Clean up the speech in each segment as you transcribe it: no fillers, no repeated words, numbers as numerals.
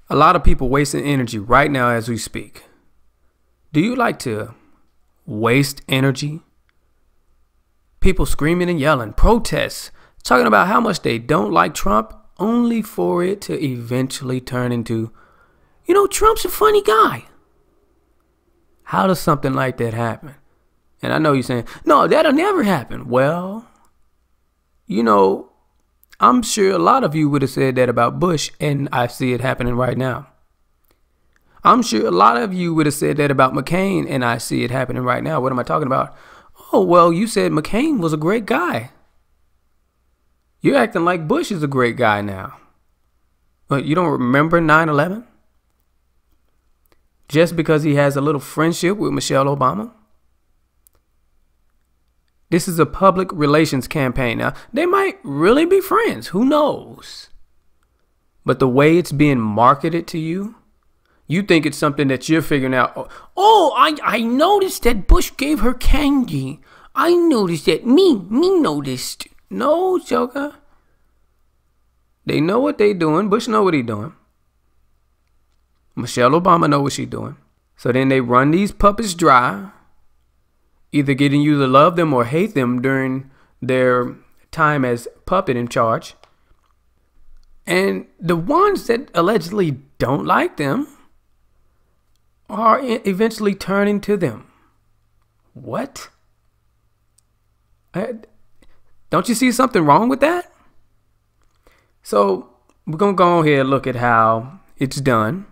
A lot of people wasting energy right now as we speak. Do you like to waste energy? People screaming and yelling, protests, talking about how much they don't like Trump, only for it to eventually turn into, Trump's a funny guy. How does something like that happen? And I know you're saying, no, that'll never happen. Well, I'm sure a lot of you would have said that about Bush, and I see it happening right now. I'm sure a lot of you would have said that about McCain, and I see it happening right now. What am I talking about? Oh, well, you said McCain was a great guy. You're acting like Bush is a great guy now. But you don't remember 9/11? Just because he has a little friendship with Michelle Obama? This is a public relations campaign. Now, they might really be friends. Who knows? But the way it's being marketed to you, you think it's something that you're figuring out. Oh, I noticed that Bush gave her candy. I noticed that. Me noticed. No, Joker. They know what they doing. Bush know what he doing. Michelle Obama know what she doing. So then they run these puppets dry, either getting you to love them or hate them during their time as puppet in charge. And the ones that allegedly don't like them are eventually turning to them. What? Don't you see something wrong with that? So we're going to go ahead and look at how it's done,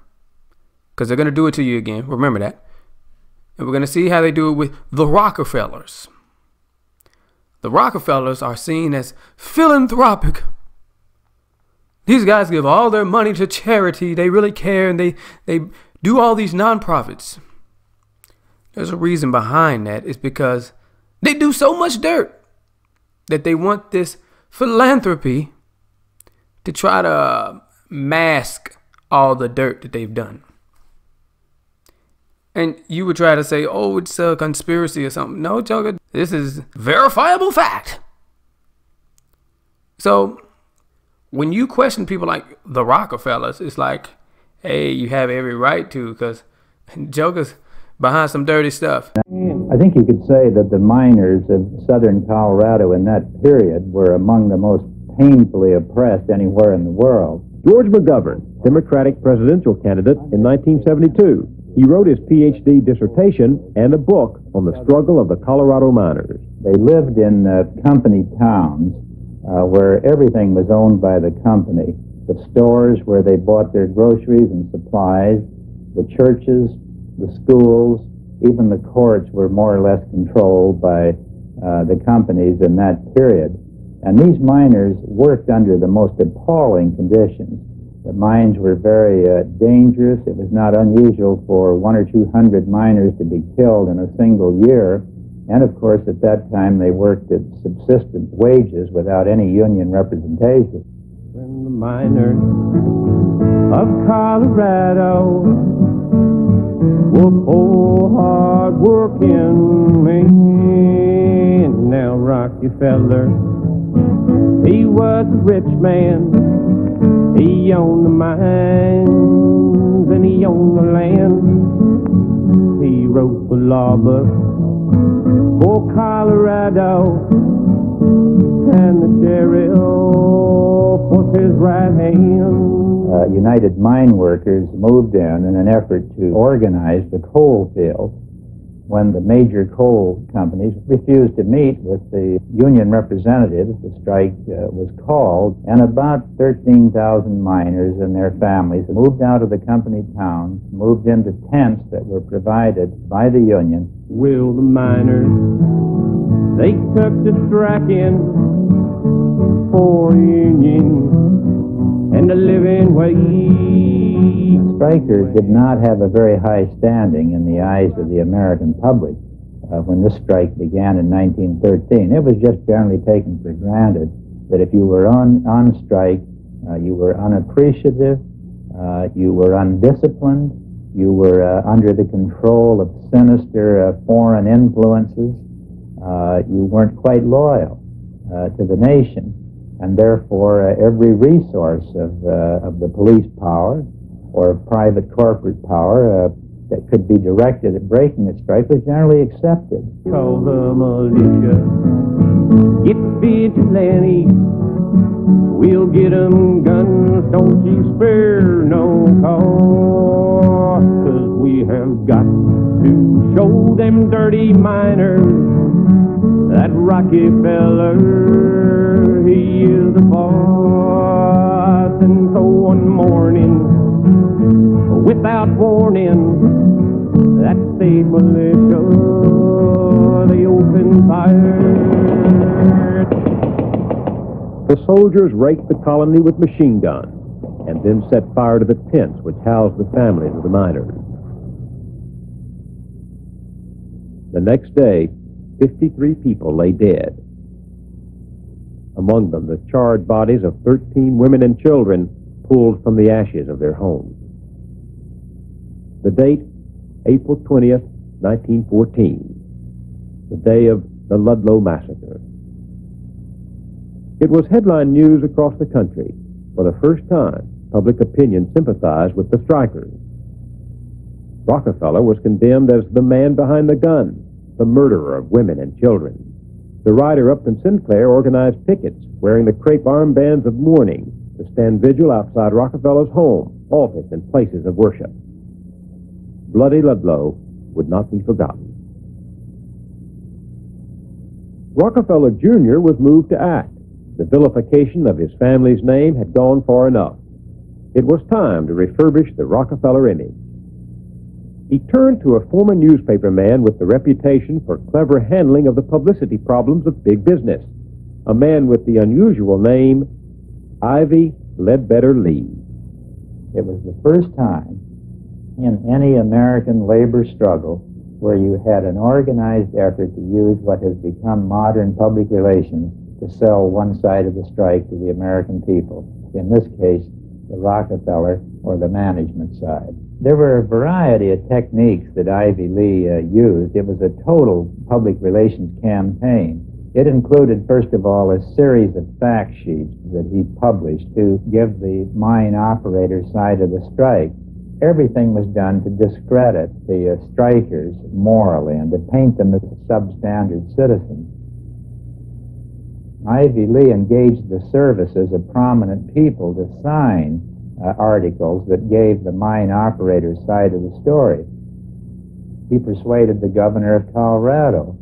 because they're going to do it to you again. Remember that. And we're going to see how they do it with the Rockefellers. The Rockefellers are seen as philanthropic. These guys give all their money to charity. They really care, and they do all these nonprofits. There's a reason behind that. It's because they do so much dirt that they want this philanthropy to try to mask all the dirt that they've done. And you would try to say, oh, it's a conspiracy or something. No, Joker, this is verifiable fact. So when you question people like the Rockefellers, it's like, hey, you have every right to, because Joker's behind some dirty stuff. I think you could say that the miners of southern Colorado in that period were among the most painfully oppressed anywhere in the world. George McGovern, Democratic presidential candidate in 1972. He wrote his Ph.D. dissertation and a book on the struggle of the Colorado miners. They lived in company towns where everything was owned by the company. The stores where they bought their groceries and supplies, the churches, the schools, even the courts were more or less controlled by the companies in that period. And these miners worked under the most appalling conditions. The mines were very dangerous. It was not unusual for 100 or 200 miners to be killed in a single year. And of course, at that time, they worked at subsistence wages without any union representation. When the miners of Colorado were poor, hard-working men. Now Rockefeller, he was a rich man. He owned the mines and he owned the land. He wrote the law book for Colorado, and the sheriff was his right hand. United Mine Workers moved in an effort to organize the coal field when the major coal companies refused to meet with the union representatives. The strike was called, and about 13,000 miners and their families moved out of the company towns, moved into tents that were provided by the union. Will the miners, they took to striking for union and the living wage. Strikers did not have a very high standing in the eyes of the American public when this strike began in 1913. It was just generally taken for granted that if you were on strike, you were unappreciative, you were undisciplined, you were under the control of sinister foreign influences, you weren't quite loyal to the nation. and therefore every resource of the police power or private corporate power that could be directed at breaking the strike was generally accepted. Call the militia, get vigilante, we'll get 'em guns, don't you spare no call, 'cause we have got to show them dirty miners that Rockefeller, he is the boss. And so one morning, without warning, that state militia, they opened fire. The soldiers raked the colony with machine guns and then set fire to the tents which housed the families of the miners. The next day, 53 people lay dead. Among them, the charred bodies of 13 women and children pulled from the ashes of their homes. The date, April 20th, 1914, the day of the Ludlow Massacre. It was headline news across the country. For the first time, public opinion sympathized with the strikers. Rockefeller was condemned as the man behind the gun, the murderer of women and children. The writer Upton Sinclair organized pickets wearing the crepe armbands of mourning to stand vigil outside Rockefeller's home, altars, and places of worship. Bloody Ludlow would not be forgotten. Rockefeller Jr. was moved to act. The vilification of his family's name had gone far enough. It was time to refurbish the Rockefeller image. He turned to a former newspaper man with the reputation for clever handling of the publicity problems of big business, a man with the unusual name Ivy Ledbetter Lee. It was the first time in any American labor struggle where you had an organized effort to use what has become modern public relations to sell one side of the strike to the American people. In this case, the Rockefeller or the management side. There were a variety of techniques that Ivy Lee used. It was a total public relations campaign. It included, first of all, a series of fact sheets that he published to give the mine operator side of the strike. Everything was done to discredit the strikers morally and to paint them as substandard citizens. Ivy Lee engaged the services of prominent people to sign articles that gave the mine operator's side of the story. He persuaded the governor of Colorado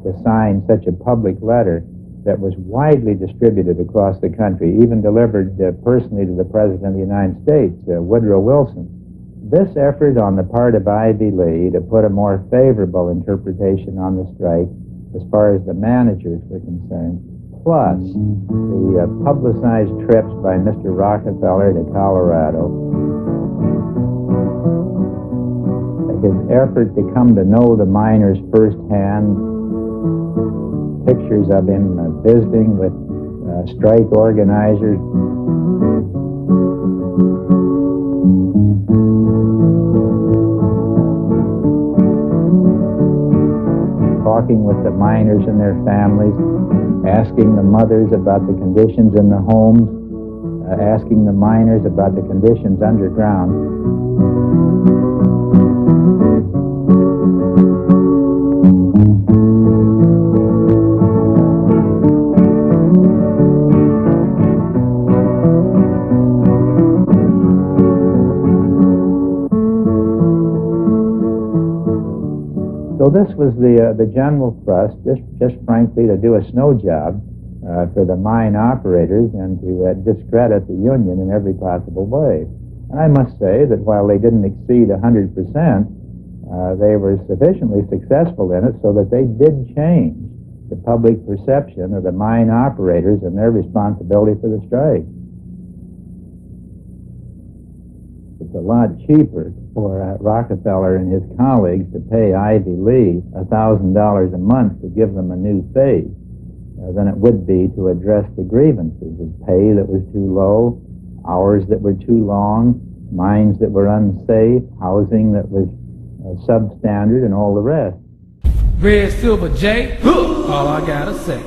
to sign such a public letter that was widely distributed across the country, even delivered personally to the President of the United States, Woodrow Wilson. This effort on the part of Ivy Lee to put a more favorable interpretation on the strike as far as the managers were concerned, plus the publicized trips by Mr. Rockefeller to Colorado, his effort to come to know the miners firsthand, pictures of him visiting with strike organizers, talking with the miners and their families, asking the mothers about the conditions in the homes, asking the miners about the conditions underground. So this was the general thrust, just frankly to do a snow job for the mine operators and to discredit the union in every possible way. And I must say that while they didn't exceed 100%, they were sufficiently successful in it so that they did change the public perception of the mine operators and their responsibility for the strike. It's a lot cheaper for Rockefeller and his colleagues to pay Ivy Lee $1,000 a month to give them a new face than it would be to address the grievances of pay that was too low, hours that were too long, mines that were unsafe, housing that was substandard, and all the rest. Redsilverj, all I gotta say.